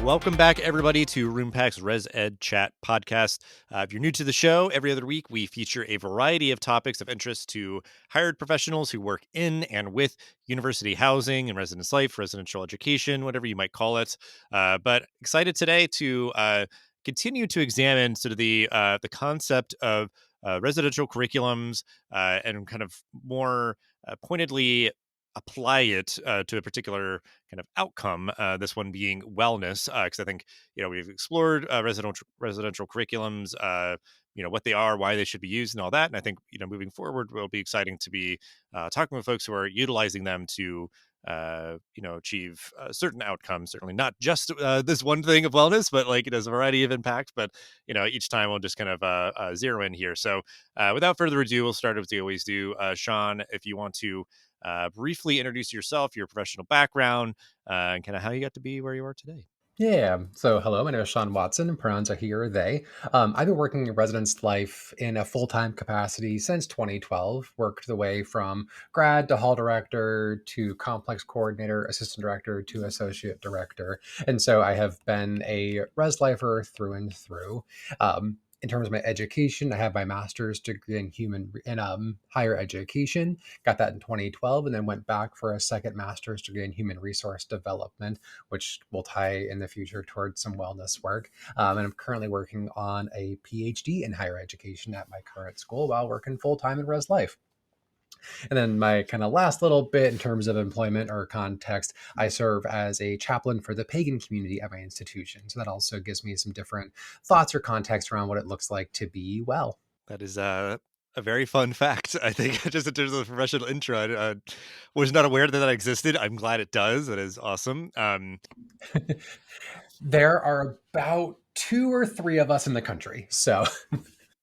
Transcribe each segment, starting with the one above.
Welcome back, everybody, to RoomPack's ResEdChat podcast. If you're new to the show, every other week we feature a variety of topics of interest to hired professionals who work in and with university housing and residence life, residential education, whatever you might call it. But excited today to continue to examine sort of the concept of residential curriculums and kind of more pointedly apply it to a particular kind of outcome, this one being wellness, because I think we've explored residential curriculums, what they are, why they should be used, and all that. And I think moving forward will be exciting to be talking with folks who are utilizing them to achieve certain outcomes. Certainly not just this one thing of wellness, but like it has a variety of impact. But each time we'll just kind of zero in here. So without further ado, we'll start as we always do. Sean, if you want to briefly introduce yourself, your professional background, and kind of how you got to be where you are today. Yeah. So, hello, my name is Sean Watson, and pronouns are he or they. I've been working in residence life in a full time capacity since 2012. Worked the way from grad to hall director to complex coordinator, assistant director to associate director. And so I have been a res lifer through and through. In terms of my education, I have my master's degree in higher education. Got that in 2012, and then went back for a second master's degree in human resource development, which will tie in the future towards some wellness work. And I'm currently working on a PhD in higher education at my current school while working full time in res life. And then my kind of last little bit in terms of employment or context, I serve as a chaplain for the pagan community at my institution. So that also gives me some different thoughts or context around what it looks like to be well. That is a very fun fact. I think just in terms of the professional intro, I was not aware that that existed. I'm glad it does. That is awesome. There are about two or three of us in the country. So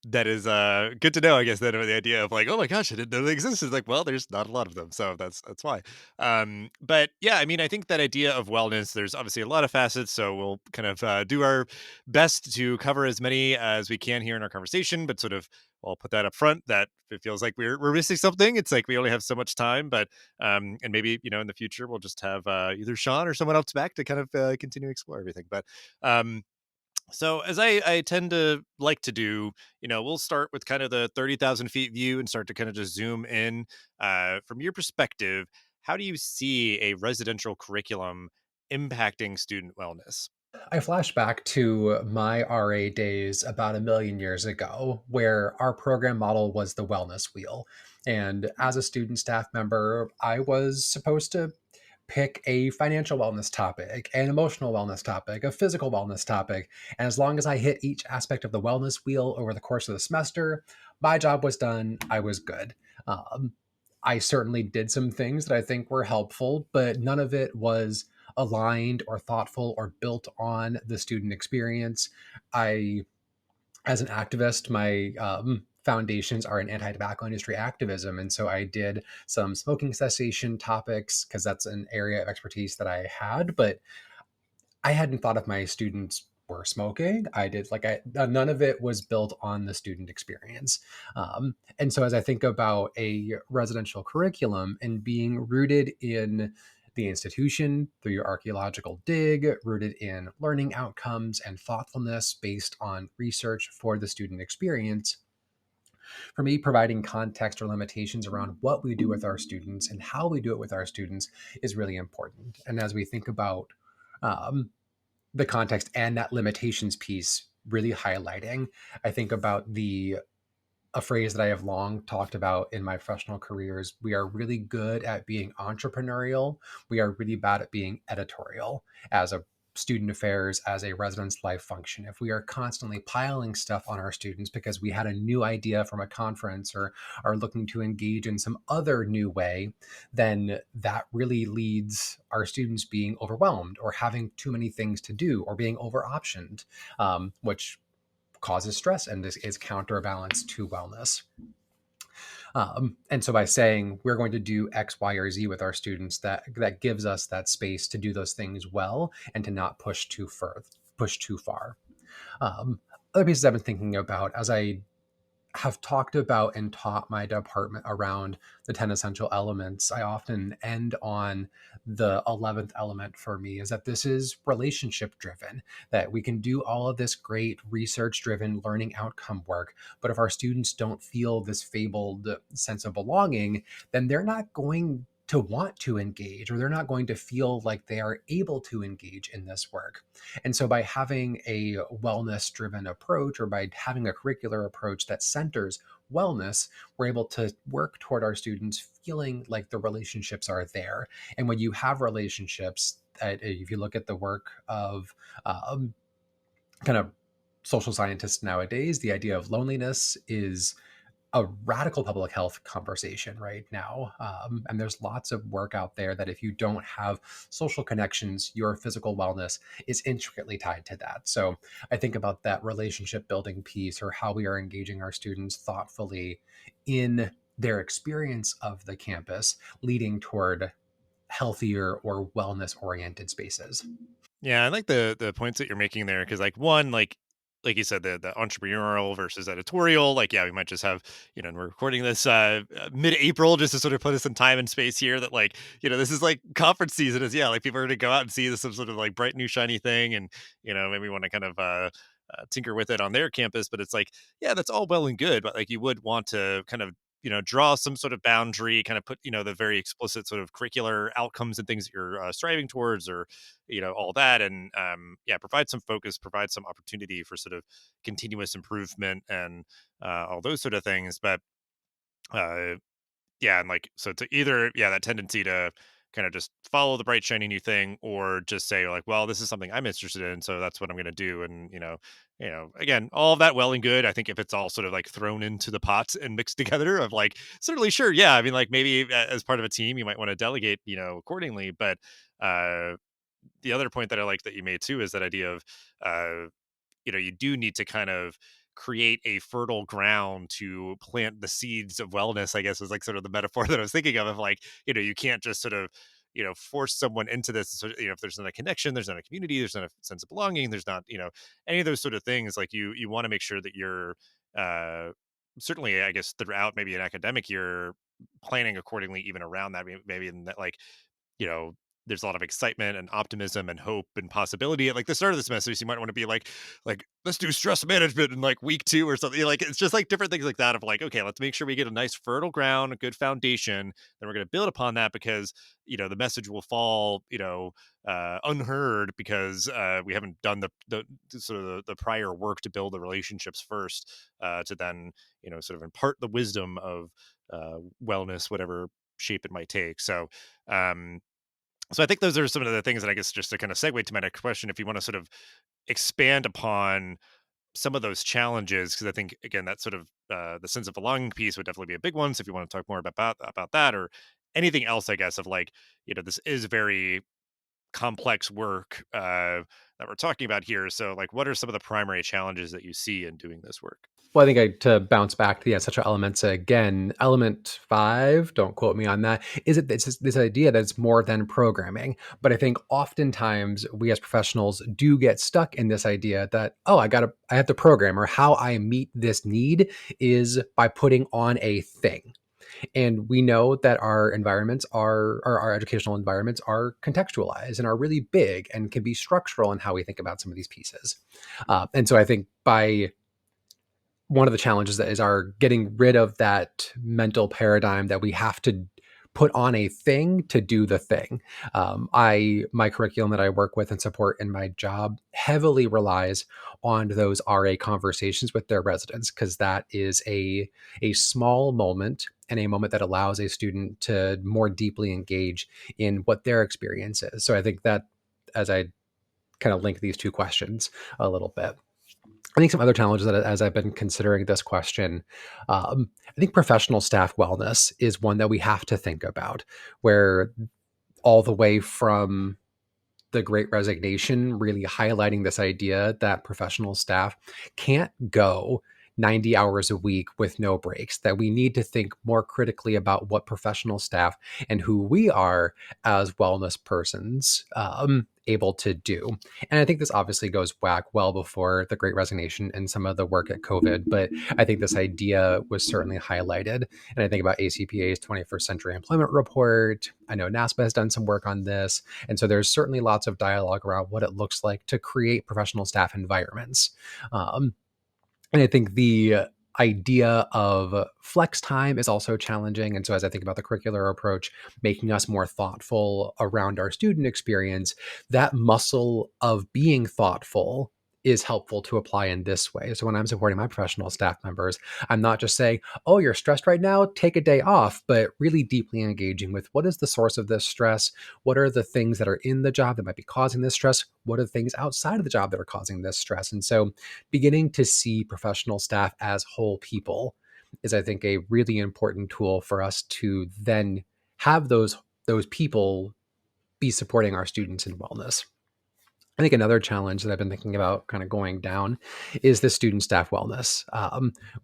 That is good to know, I guess, that the idea of like, oh my gosh, I didn't know they existed. Like, well, there's not a lot of them. So that's why. But yeah, I mean, I think that idea of wellness, there's obviously a lot of facets. So we'll kind of do our best to cover as many as we can here in our conversation, but sort of I'll put that up front that it feels like we're missing something. It's like we only have so much time, but and maybe, in the future we'll just have either Sean or someone else back to kind of continue to explore everything. But so as I tend to like to do, we'll start with kind of the 30,000 feet view and start to kind of just zoom in. From your perspective, how do you see a residential curriculum impacting student wellness? I flash back to my RA days about a million years ago, where our program model was the wellness wheel. And as a student staff member, I was supposed to pick a financial wellness topic, an emotional wellness topic, a physical wellness topic. And as long as I hit each aspect of the wellness wheel over the course of the semester, my job was done. I was good. Um, I certainly did some things that I think were helpful, but none of it was aligned or thoughtful or built on the student experience. I, as an activist, my foundations are in anti-tobacco industry activism, and so I did some smoking cessation topics because that's an area of expertise that I had, but I hadn't thought if my students were smoking. None of it was built on the student experience. And so as I think about a residential curriculum and being rooted in the institution through your archaeological dig, rooted in learning outcomes and thoughtfulness based on research for the student experience, for me, providing context or limitations around what we do with our students and how we do it with our students is really important. And as we think about um, the context and that limitations piece really highlighting, I think about the a phrase that I have long talked about in my professional careers. We are really good at being entrepreneurial. We are really bad at being editorial as a student affairs, as a residence life function. If we are constantly piling stuff on our students because we had a new idea from a conference or are looking to engage in some other new way, then that really leads our students being overwhelmed or having too many things to do or being over optioned, which causes stress and this is counterbalance to wellness. And so by saying we're going to do X, Y, or Z with our students, that gives us that space to do those things well and to not push too far. Other pieces I've been thinking about as I have talked about and taught my department around the 10 essential elements, I often end on the 11th element for me is that this is relationship driven, that we can do all of this great research driven learning outcome work. But if our students don't feel this fabled sense of belonging, then they're not going to want to engage, or they're not going to feel like they are able to engage in this work. And so, by having a wellness driven approach, or by having a curricular approach that centers wellness, we're able to work toward our students feeling like the relationships are there. And when you have relationships, if you look at the work of um, kind of social scientists nowadays, the idea of loneliness is a radical public health conversation right now. And there's lots of work out there that if you don't have social connections, your physical wellness is intricately tied to that. So I think about that relationship building piece, or how we are engaging our students thoughtfully in their experience of the campus, leading toward healthier or wellness oriented spaces. Yeah, I like the points that you're making there because, like, one, like you said, the entrepreneurial versus editorial. Like, yeah, we might just have, and we're recording this mid-April just to sort of put us in time and space here. That, like, this is like conference season is, yeah, like people are going to go out and see this some sort of like bright new shiny thing, and maybe want to kind of tinker with it on their campus. But it's like, yeah, that's all well and good, but like you would want to kind of draw some sort of boundary, kind of put the very explicit sort of curricular outcomes and things that you're striving towards, or all that, and yeah, provide some focus, provide some opportunity for sort of continuous improvement and all those sort of things. But uh yeah, and like, so to either, yeah, that tendency to kind of just follow the bright shiny new thing, or just say like, well, this is something I'm interested in, so that's what I'm going to do. And again, all of that well and good. I think if it's all sort of like thrown into the pot and mixed together, of like, certainly, sure, yeah, I mean, like, maybe as part of a team you might want to delegate accordingly. But uh the other point that I like that you made too is that idea of uh you do need to kind of create a fertile ground to plant the seeds of wellness, I guess, is like sort of the metaphor that I was thinking of like, you can't just sort of, force someone into this. So, if there's not a connection, there's not a community, there's not a sense of belonging, there's not, any of those sort of things. Like, you want to make sure that you're, uh, certainly, I guess, throughout maybe an academic year, planning accordingly, even around that, maybe in that, like, you know, there's a lot of excitement and optimism and hope and possibility at like the start of the semester. So you might want to be like, let's do stress management in like week 2 or something. Like, it's just like different things like that of like, okay, let's make sure we get a nice fertile ground, a good foundation. Then we're going to build upon that because, the message will fall, unheard because we haven't done the sort of the prior work to build the relationships first, to then, sort of impart the wisdom of wellness, whatever shape it might take. Um, so I think those are some of the things that, I guess, just to kind of segue to my next question, if you want to sort of expand upon some of those challenges, because I think, again, that sort of the sense of belonging piece would definitely be a big one. So if you want to talk more about that, or anything else, I guess, of like, this is very complex work that we're talking about here. So like, what are some of the primary challenges that you see in doing this work? Well, I think to bounce back to the essential elements again, element 5, don't quote me on that, is it this idea that it's more than programming. But I think oftentimes we as professionals do get stuck in this idea that, oh, I have to program, or how I meet this need is by putting on a thing. And we know that our environments are, or our educational environments are contextualized and are really big and can be structural in how we think about some of these pieces. And so I think by one of the challenges that is our getting rid of that mental paradigm that we have to put on a thing to do the thing. My curriculum that I work with and support in my job heavily relies on those RA conversations with their residents, because that is a small moment, and a moment that allows a student to more deeply engage in what their experience is. So I think that, as I kind of link these two questions a little bit, I think some other challenges that, as I've been considering this question, I think professional staff wellness is one that we have to think about, where all the way from the Great Resignation, really highlighting this idea that professional staff can't go 90 hours a week with no breaks, that we need to think more critically about what professional staff and who we are as wellness persons able to do. And I think this obviously goes back well before the Great Resignation and some of the work at COVID, but I think this idea was certainly highlighted. And I think about ACPA's 21st Century Employment Report. I know NASPA has done some work on this. And so there's certainly lots of dialogue around what it looks like to create professional staff environments. Um, and I think the idea of flex time is also challenging. And so, as I think about the curricular approach, making us more thoughtful around our student experience, that muscle of being thoughtful is helpful to apply in this way. So, when I'm supporting my professional staff members, I'm not just saying, oh, you're stressed right now, take a day off, but really deeply engaging with what is the source of this stress? What are the things that are in the job that might be causing this stress? What are the things outside of the job that are causing this stress? And so, beginning to see professional staff as whole people is, I think, a really important tool for us to then have those people be supporting our students in wellness. I think another challenge that I've been thinking about kind of going down is the student staff wellness.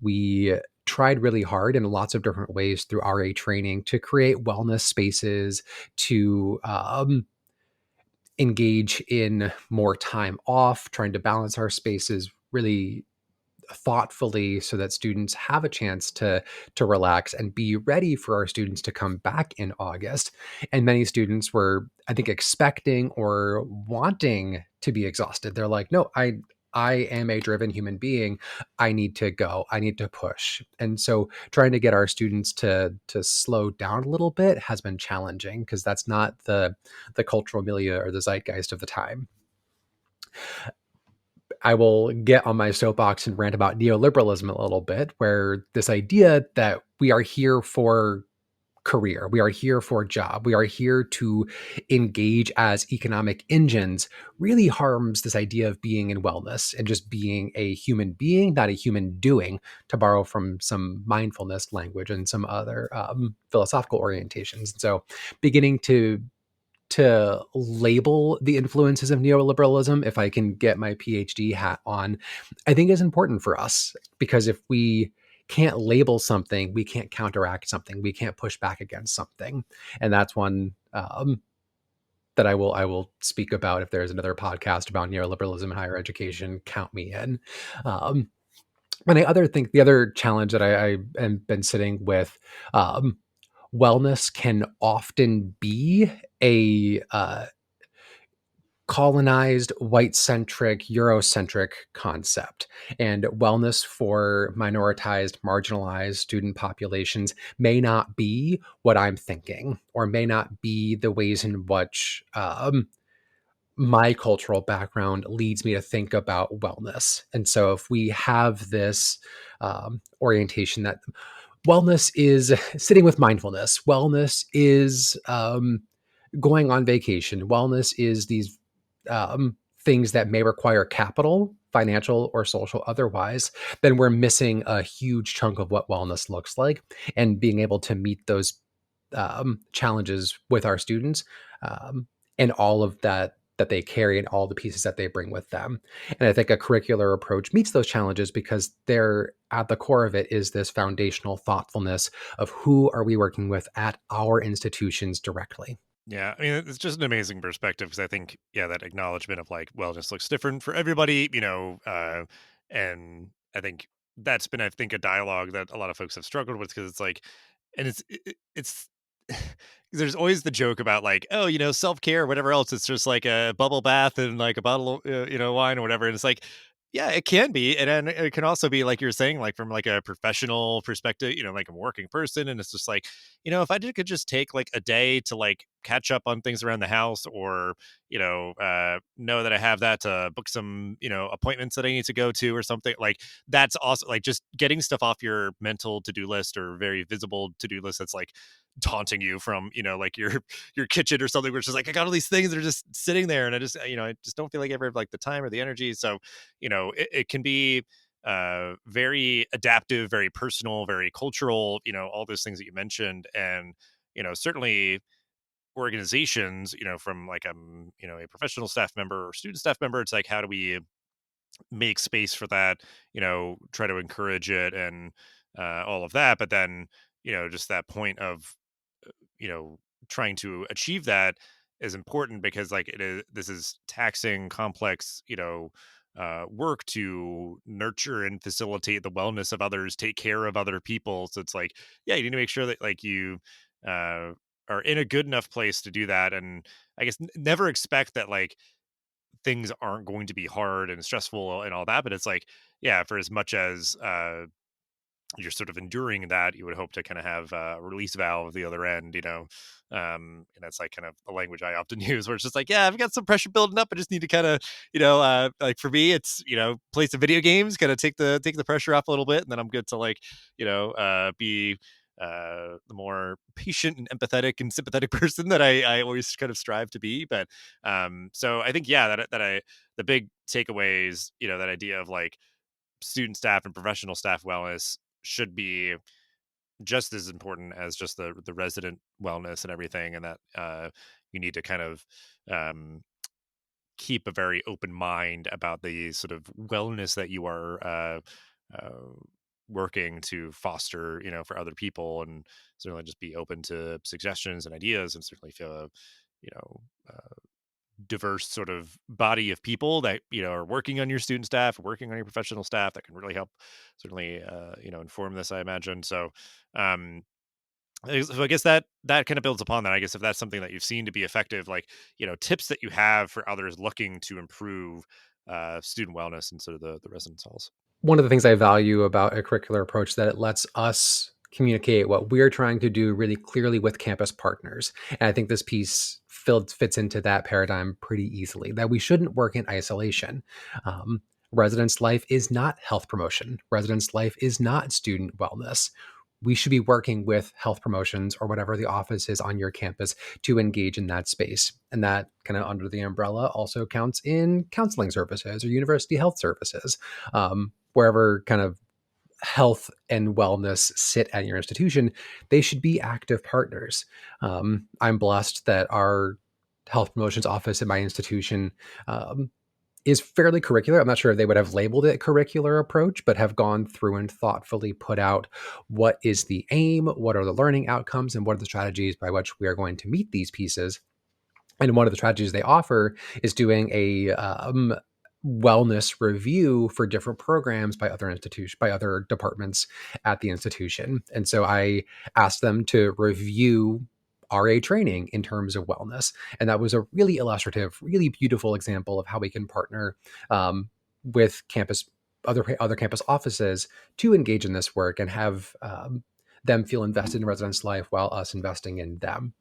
We tried really hard in lots of different ways through RA training to create wellness spaces, to engage in more time off, trying to balance our spaces really thoughtfully so that students have a chance to relax and be ready for our students to come back in August. And many students were, I think, expecting or wanting to be exhausted. They're like, no, I am a driven human being. I need to go. I need to push. And so trying to get our students to slow down a little bit has been challenging because that's not the cultural milieu or the zeitgeist of the time. I will get on my soapbox and rant about neoliberalism a little bit, where this idea that we are here for career, we are here for job, we are here to engage as economic engines really harms this idea of being in wellness and just being a human being, not a human doing, to borrow from some mindfulness language and some other philosophical orientations. And so beginning to label the influences of neoliberalism, if I can get my PhD hat on, I think is important for us because if we can't label something, we can't counteract something, we can't push back against something, and that's one that I will speak about if there's another podcast about neoliberalism in higher education. Count me in. Um, and I other think the other challenge that I have been sitting with. Wellness can often be a colonized, white centric, Eurocentric concept. And wellness for minoritized, marginalized student populations may not be what I'm thinking, or may not be the ways in which my cultural background leads me to think about wellness. And so if we have this orientation that wellness is sitting with mindfulness, wellness is going on vacation. Wellness is these things that may require capital, financial or social otherwise, then we're missing a huge chunk of what wellness looks like. And being able to meet those challenges with our students and all of that they carry and all the pieces that they bring with them. And I think a curricular approach meets those challenges because they're at the core of it is this foundational thoughtfulness of who are we working with at our institutions directly. Yeah, I mean, it's just an amazing perspective because I think, yeah, that acknowledgement of like wellness looks different for everybody, and I think that's been, I think, a dialogue that a lot of folks have struggled with because it's like, and it's there's always the joke about like, oh, self care, whatever else. It's just like a bubble bath and like a bottle of, wine or whatever. And it's like, yeah, it can be, and then it can also be like you're saying, like from like a professional perspective, like a working person, and it's just like, if I could just take like a day to like catch up on things around the house or, know that I have that to book some, appointments that I need to go to or something like that's also like just getting stuff off your mental to-do list or very visible to-do list that's like taunting you from, like your kitchen or something, which is like, I got all these things that are just sitting there and I just don't feel like I ever have like the time or the energy. So, it can be very adaptive, very personal, very cultural, all those things that you mentioned. And, certainly organizations, from like a professional staff member or student staff member, it's like, how do we make space for that, try to encourage it and all of that. But then, just that point of, you know, trying to achieve that, is important because like this is taxing, complex, work to nurture and facilitate the wellness of others, take care of other people. So it's like, yeah, you need to make sure that like you uh, are in a good enough place to do that, and I guess never expect that like things aren't going to be hard and stressful and all that. But it's like, yeah, for as much as you're sort of enduring that, you would hope to kind of have a release valve at the other end, and that's like kind of the language I often use, where it's just like, yeah, I've got some pressure building up. I just need to kind of, like for me, it's play some video games, kind of take the pressure off a little bit, and then I'm good to like, be the more patient and empathetic and sympathetic person that I always kind of strive to be. But so I think, yeah, the big takeaways, that idea of like student staff and professional staff wellness should be just as important as just the resident wellness and everything, and that you need to kind of um, keep a very open mind about the sort of wellness that you are uh, working to foster, for other people, and certainly just be open to suggestions and ideas, and certainly feel a you know diverse sort of body of people that are working on your student staff, working on your professional staff, that can really help certainly inform this, I imagine. So um so I guess that kind of builds upon that. I guess if that's something that you've seen to be effective, like tips that you have for others looking to improve student wellness and sort of the residence halls. One of the things I value about a curricular approach is that it lets us communicate what we're trying to do really clearly with campus partners. And I think this piece fits into that paradigm pretty easily, that we shouldn't work in isolation. Um, Residence life is not health promotion. Residence life is not student wellness. We should be working with health promotions or whatever the office is on your campus to engage in that space. And that kind of under the umbrella also counts in counseling services or university health services. Wherever kind of health and wellness sit at your institution, they should be active partners. I'm blessed that our health promotions office at my institution um, is fairly curricular. I'm not sure if they would have labeled it curricular approach, but have gone through and thoughtfully put out what is the aim, what are the learning outcomes, and what are the strategies by which we are going to meet these pieces. And one of the strategies they offer is doing a wellness review for different programs by other institutions, by other departments at the institution. And so I asked them to review RA training in terms of wellness. And that was a really illustrative, really beautiful example of how we can partner with other campus offices to engage in this work and have them feel invested in residence life while us investing in them.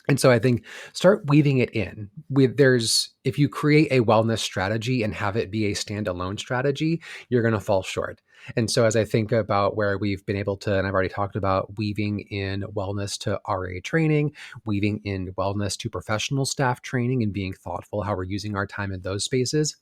And so I think start weaving it in. If you create a wellness strategy and have it be a standalone strategy, you're going to fall short. And so as I think about where we've been able to, and I've already talked about weaving in wellness to RA training, weaving in wellness to professional staff training and being thoughtful how we're using our time in those spaces.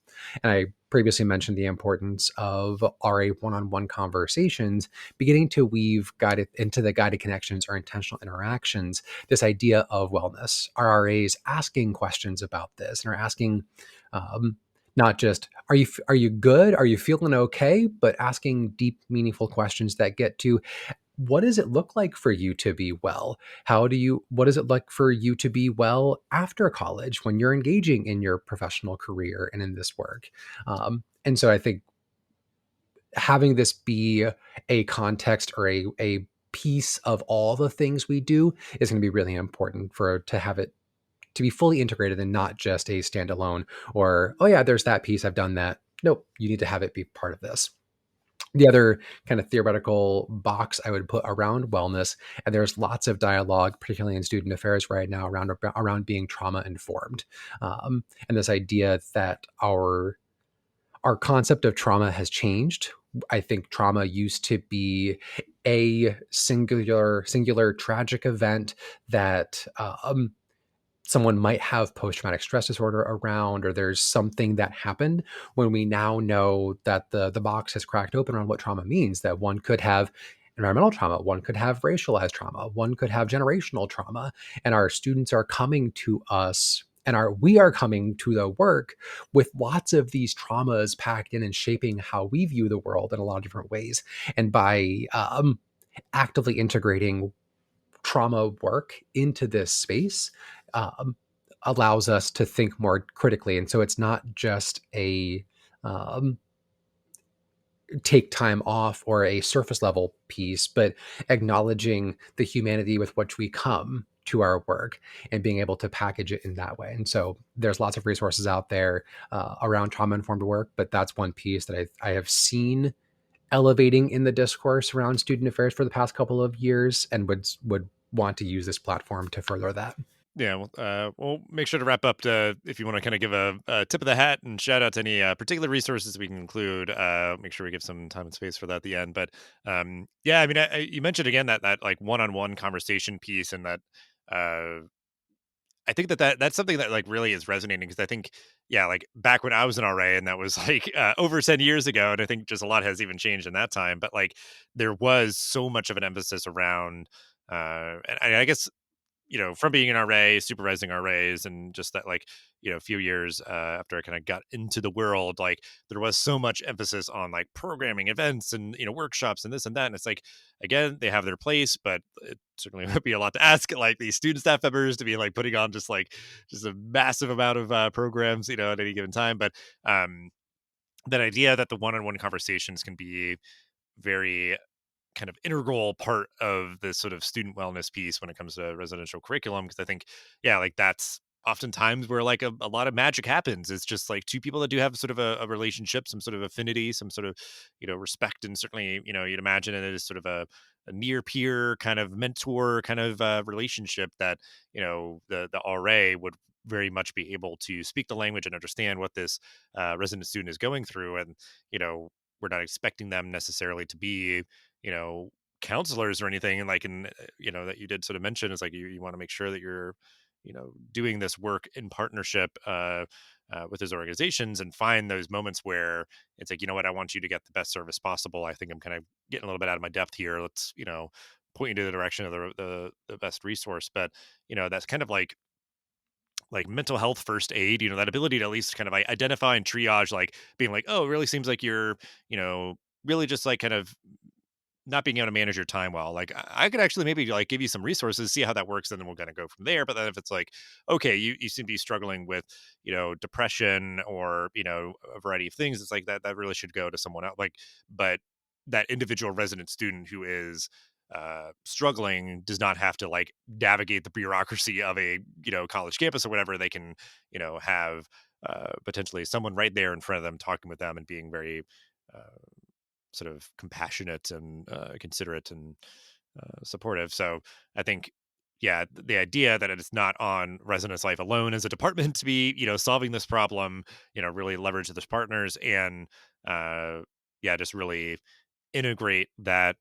And I previously mentioned the importance of RA one-on-one conversations, beginning to weave guided into the guided connections or intentional interactions, this idea of wellness. Our RAs asking questions about this and are asking um, not just are you good, are you feeling okay, but asking deep, meaningful questions that get to what does it look like for you to be well? What does it look for you to be well after college when you're engaging in your professional career and in this work? And so I think having this be a context or a piece of all the things we do is going to be really important for to have it to be fully integrated and not just a standalone or, oh yeah, there's that piece, I've done that. Nope, you need to have it be part of this. The other kind of theoretical box I would put around wellness, and there's lots of dialogue, particularly in student affairs right now, around being trauma informed, and this idea that our concept of trauma has changed. I think trauma used to be a singular tragic event that someone might have post-traumatic stress disorder around, or there's something that happened. When we now know that the box has cracked open on what trauma means, that one could have environmental trauma, one could have racialized trauma, one could have generational trauma, and our students are coming to us and we are coming to the work with lots of these traumas packed in and shaping how we view the world in a lot of different ways. And by actively integrating trauma work into this space, um, allows us to think more critically. And so it's not just a um, take time off or a surface level piece, but acknowledging the humanity with which we come to our work and being able to package it in that way. And so there's lots of resources out there around trauma informed work, but that's one piece that I have seen elevating in the discourse around student affairs for the past couple of years, and would want to use this platform to further that. Yeah, well, we'll make sure to wrap up to if you want to kind of give a tip of the hat and shout out to any particular resources we can include. Make sure we give some time and space for that at the end. But yeah, I mean, you mentioned again that like one-on-one conversation piece, and that uh, I think that's something that like really is resonating because I think yeah, like back when I was an RA, and that was like over 10 years ago, and I think just a lot has even changed in that time. But like there was so much of an emphasis around. And I guess from being an RA, supervising RAs, and just that, like, a few years after I kind of got into the world, like, there was so much emphasis on like programming events and, workshops and this and that. And it's like, again, they have their place, but it certainly would be a lot to ask, like, these student staff members to be like putting on just a massive amount of programs, at any given time. But um, that idea that the one on one conversations can be very kind of integral part of this sort of student wellness piece when it comes to residential curriculum, because I think yeah, like that's oftentimes where like a lot of magic happens. It's just like two people that do have sort of a relationship, some sort of affinity, some sort of respect, and certainly you'd imagine it as sort of a near peer kind of mentor kind of relationship that the RA would very much be able to speak the language and understand what this resident student is going through. And you know we're not expecting them necessarily to be you know, counselors or anything. And like, that you did sort of mention is like, you want to make sure that you're, doing this work in partnership, with those organizations, and find those moments where it's like, you know what, I want you to get the best service possible. I think I'm kind of getting a little bit out of my depth here. Let's, point you to the direction of the best resource. But, that's kind of like mental health first aid, that ability to at least kind of identify and triage, like being like, oh, it really seems like you're, really just like kind of not being able to manage your time well. Like I could actually maybe like give you some resources, see how that works, and then we're gonna go from there. But then if it's like, okay, you seem to be struggling with, depression or, a variety of things, it's like that really should go to someone else. Like, but that individual resident student who is struggling does not have to like navigate the bureaucracy of a, college campus or whatever. They can, have potentially someone right there in front of them talking with them and being very uh, sort of compassionate and considerate and supportive. So I think, yeah, the idea that it's not on residence life alone as a department to be, solving this problem, really leverage those partners and, yeah, just really integrate that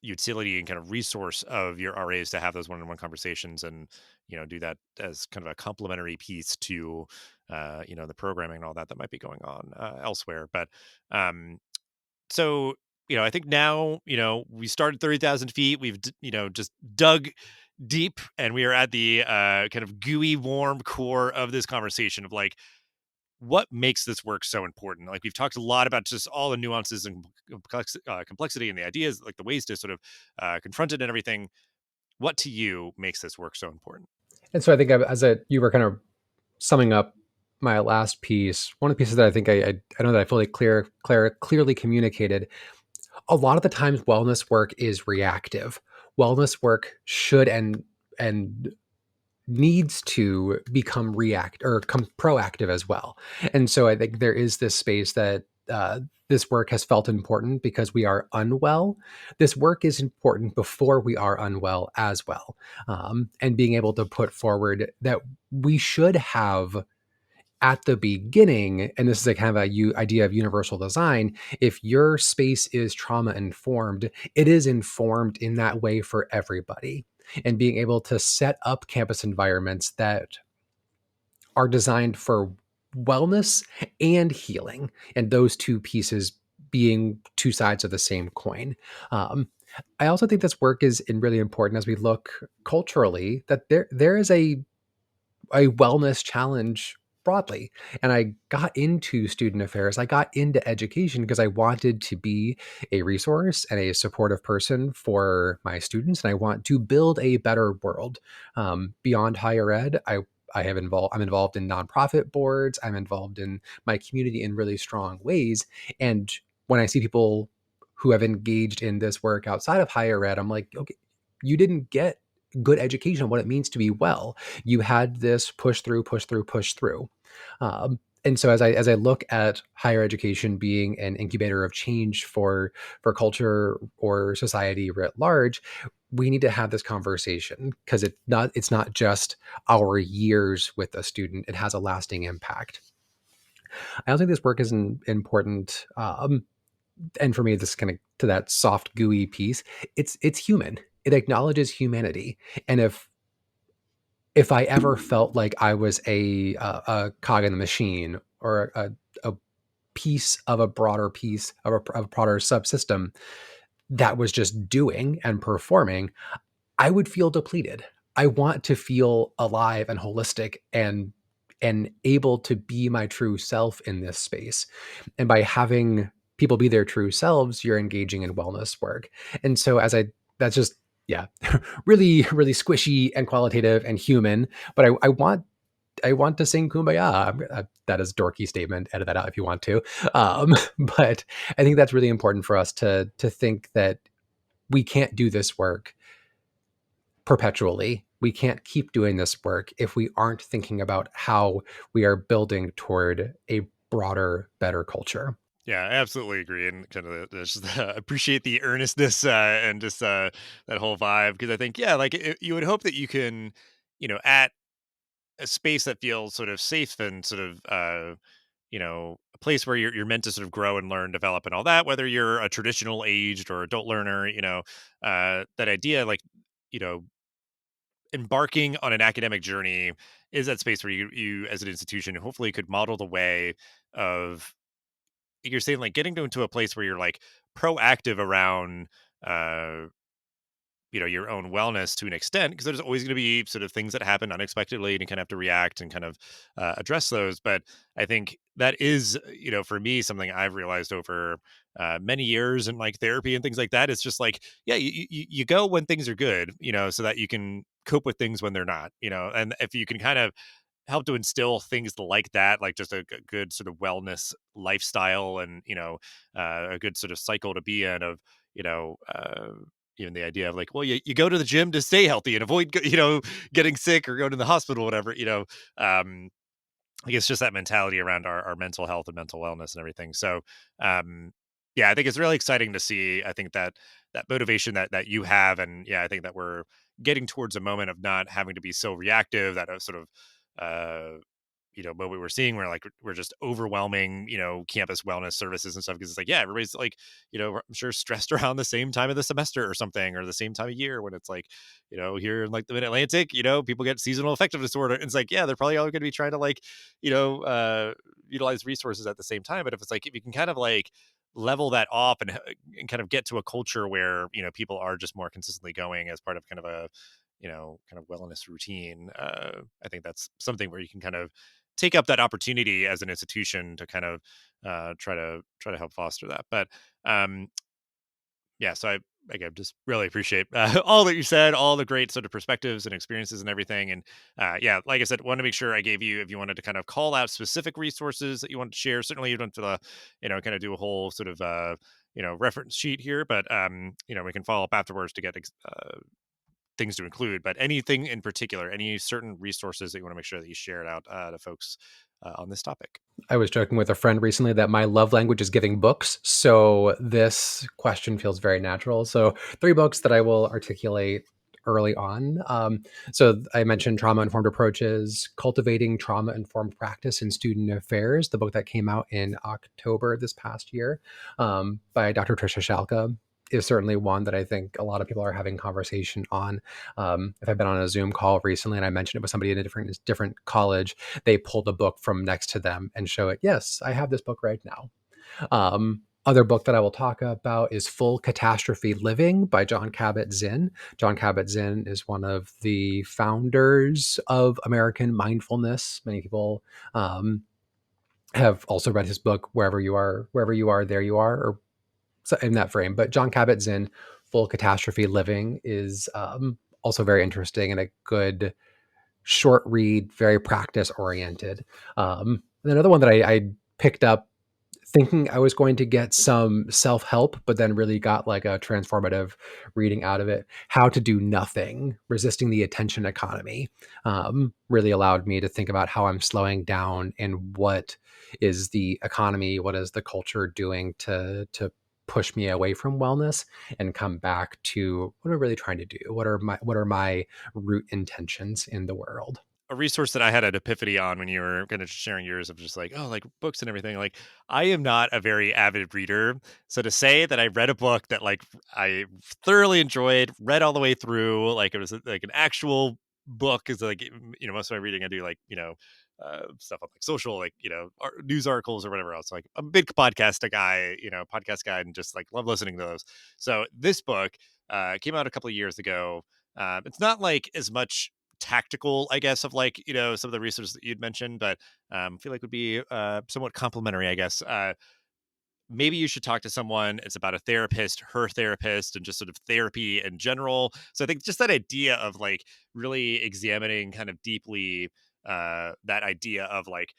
utility and kind of resource of your RAs to have those one-on-one conversations, and do that as kind of a complementary piece to the programming and all that might be going on elsewhere. But so I think now we started 30,000 feet. We've just dug deep, and we are at the kind of gooey warm core of this conversation of like what makes this work so important. Like we've talked a lot about just all the nuances and complexity and the ideas, like the ways to sort of confront it and everything. What to you makes this work so important? And so I think you were kind of summing up my last piece, one of the pieces that I think I know that I fully clearly communicated. A lot of the times, wellness work is reactive. Wellness work should and needs to become react or come proactive as well. And so I think there is this space that this work has felt important because we are unwell. This work is important before we are unwell as well. And being able to put forward that we should have at the beginning, and this is a kind of idea of universal design, if your space is trauma informed, it is informed in that way for everybody. And being able to set up campus environments that are designed for wellness and healing, and those two pieces being two sides of the same coin. Um, I also think this work is really important as we look culturally that there is a wellness challenge broadly. And I got into student affairs, I got into education because I wanted to be a resource and a supportive person for my students. And I want to build a better world beyond higher ed. I'm involved in nonprofit boards. I'm involved in my community in really strong ways. And when I see people who have engaged in this work outside of higher ed, I'm like, okay, you didn't get good education on what it means to be well. You had this push through, push through, push through. And so as I look at higher education being an incubator of change for culture or society writ large, we need to have this conversation because it's not just our years with a student; it has a lasting impact. I also think this work is important, and for me, this is kind of to that soft, gooey piece. It's human. It acknowledges humanity, and if I ever felt like I was a cog in the machine or a piece of a broader piece of a broader subsystem that was just doing and performing, I would feel depleted. I want to feel alive and holistic and able to be my true self in this space. And by having people be their true selves, you're engaging in wellness work. And so that's just, yeah, really, really squishy and qualitative and human. But I want to sing Kumbaya. That is a dorky statement. Edit that out if you want to. But I think that's really important for us to think that we can't do this work perpetually. We can't keep doing this work if we aren't thinking about how we are building toward a broader, better culture. Yeah, I absolutely agree, and kind of just appreciate the earnestness and just that whole vibe because I think yeah, like you would hope that you can, at a space that feels sort of safe and sort of a place where you're meant to sort of grow and learn, develop, and all that. Whether you're a traditional aged or adult learner, that idea like you know embarking on an academic journey is that space where you as an institution hopefully could model the way of you're saying like getting into a place where you're like proactive around uh your own wellness to an extent because there's always going to be sort of things that happen unexpectedly and you kind of have to react and kind of address those, but I think that is for me something I've realized over many years and like therapy and things like that. It's just like yeah, you go when things are good, so that you can cope with things when they're not, and if you can kind of help to instill things like that, like just a good sort of wellness lifestyle and, a good sort of cycle to be in of, you know, uh, even the idea of like, well, you go to the gym to stay healthy and avoid, getting sick or going to the hospital, whatever, um, I guess just that mentality around our mental health and mental wellness and everything. So, yeah, I think it's really exciting to see. I think that motivation that you have, and yeah, I think that we're getting towards a moment of not having to be so reactive. That sort of uh, what we were seeing where like we're just overwhelming, campus wellness services and stuff because it's like, yeah, everybody's like, I'm sure stressed around the same time of the semester or something, or the same time of year when it's like, here in like the mid-Atlantic, people get seasonal affective disorder. And it's like, yeah, they're probably all going to be trying to like, utilize resources at the same time. But if it's like, if you can kind of like level that off and kind of get to a culture where, people are just more consistently going as part of kind of a, kind of wellness routine. I think that's something where you can kind of take up that opportunity as an institution to kind of try to help foster that. But um, yeah, so I again just really appreciate all that you said, all the great sort of perspectives and experiences and everything. And yeah, like I said, want to make sure I gave you if you wanted to kind of call out specific resources that you want to share. Certainly, you don't have to, kind of do a whole sort of reference sheet here, but we can follow up afterwards to get things to include, but anything in particular, any certain resources that you want to make sure that you share it out to folks on this topic? I was joking with a friend recently that my love language is giving books. So this question feels very natural. So, three books that I will articulate early on. So, I mentioned Trauma Informed Approaches, Cultivating Trauma Informed Practice in Student Affairs, the book that came out in October this past year by Dr. Tricia Shalka. Is certainly one that I think a lot of people are having conversation on. If I've been on a Zoom call recently and I mentioned it with somebody in a different college, they pull the book from next to them and show it. Yes, I have this book right now. Other book that I will talk about is Full Catastrophe Living by John Kabat-Zinn. John Kabat-Zinn is one of the founders of American mindfulness. Many people have also read his book, Wherever you are, there you are, or so in that frame. But John Kabat-Zinn, Full Catastrophe Living is also very interesting and a good short read, very practice oriented. Another one that I picked up thinking I was going to get some self help, but then really got like a transformative reading out of it. How to Do Nothing, Resisting the Attention Economy, really allowed me to think about how I'm slowing down and what is the economy, what is the culture doing to push me away from wellness and come back to what am I really trying to do? What are my root intentions in the world? A resource that I had an epiphany on when you were kind of sharing yours of just like, oh, like books and everything. Like, I am not a very avid reader. So to say that I read a book that like I thoroughly enjoyed, read all the way through, like it was like an actual book is like, most of my reading I do like, stuff on like social, like, news articles or whatever else. Like I'm a big podcast guy and just like love listening to those. So this book came out a couple of years ago. It's not like as much tactical, I guess, of like, some of the research that you'd mentioned, but I feel like would be somewhat complimentary, I guess. Maybe you should talk to someone. It's about a therapist, her therapist, and just sort of therapy in general. So I think just that idea of like really examining kind of deeply that idea of like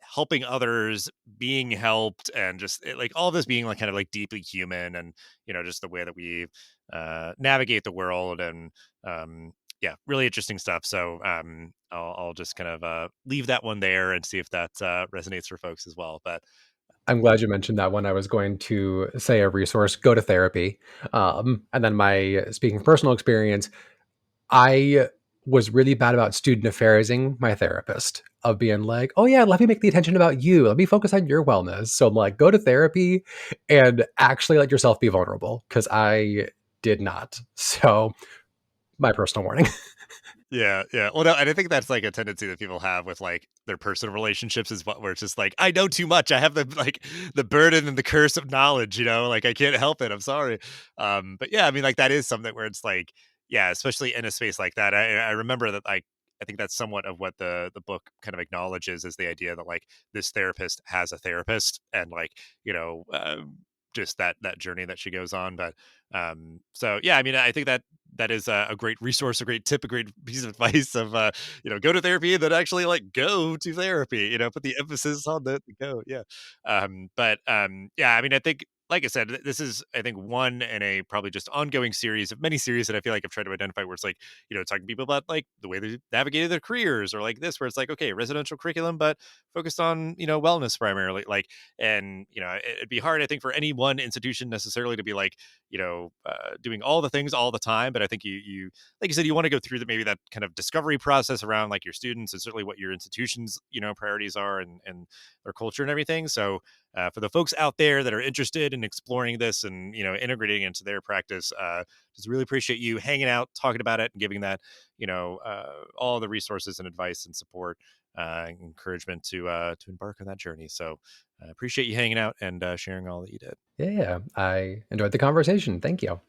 helping others, being helped, and just like all this being like kind of like deeply human, and just the way that we navigate the world, and yeah, really interesting stuff. So I'll just kind of leave that one there and see if that resonates for folks as well. But I'm glad you mentioned that one. I was going to say a resource, go to therapy. And then my speaking from personal experience, I was really bad about student affairsing my therapist of being like, oh yeah, let me make the attention about you. Let me focus on your wellness. So I'm like, go to therapy and actually let yourself be vulnerable because I did not. So my personal warning. yeah, yeah. Well, no, and I think that's like a tendency that people have with like their personal relationships is what where it's just like, I know too much. I have the like the burden and the curse of knowledge, like I can't help it. I'm sorry. But yeah, I mean, like that is something where it's like, yeah, especially in a space like that. I remember that I think that's somewhat of what the book kind of acknowledges is the idea that like this therapist has a therapist and like, just that journey that she goes on. But so yeah, I mean, I think that is a great resource, a great tip, a great piece of advice of go to therapy and then actually like go to therapy, put the emphasis on the go. Yeah. But yeah, I mean, I think like I said, this is I think one in a probably just ongoing series of many series that I feel like I've tried to identify where it's like, talking to people about like the way they navigated their careers or like this, where it's like, okay, residential curriculum, but focused on, wellness primarily. Like, and it'd be hard, I think, for any one institution necessarily to be like, doing all the things all the time. But I think you like you said, you want to go through maybe that kind of discovery process around like your students and certainly what your institution's priorities are and their culture and everything. So for the folks out there that are interested in exploring this and integrating into their practice, just really appreciate you hanging out, talking about it, and giving that all the resources and advice and support, encouragement to embark on that journey. So appreciate you hanging out and sharing all that you did. Yeah, I enjoyed the conversation. Thank you.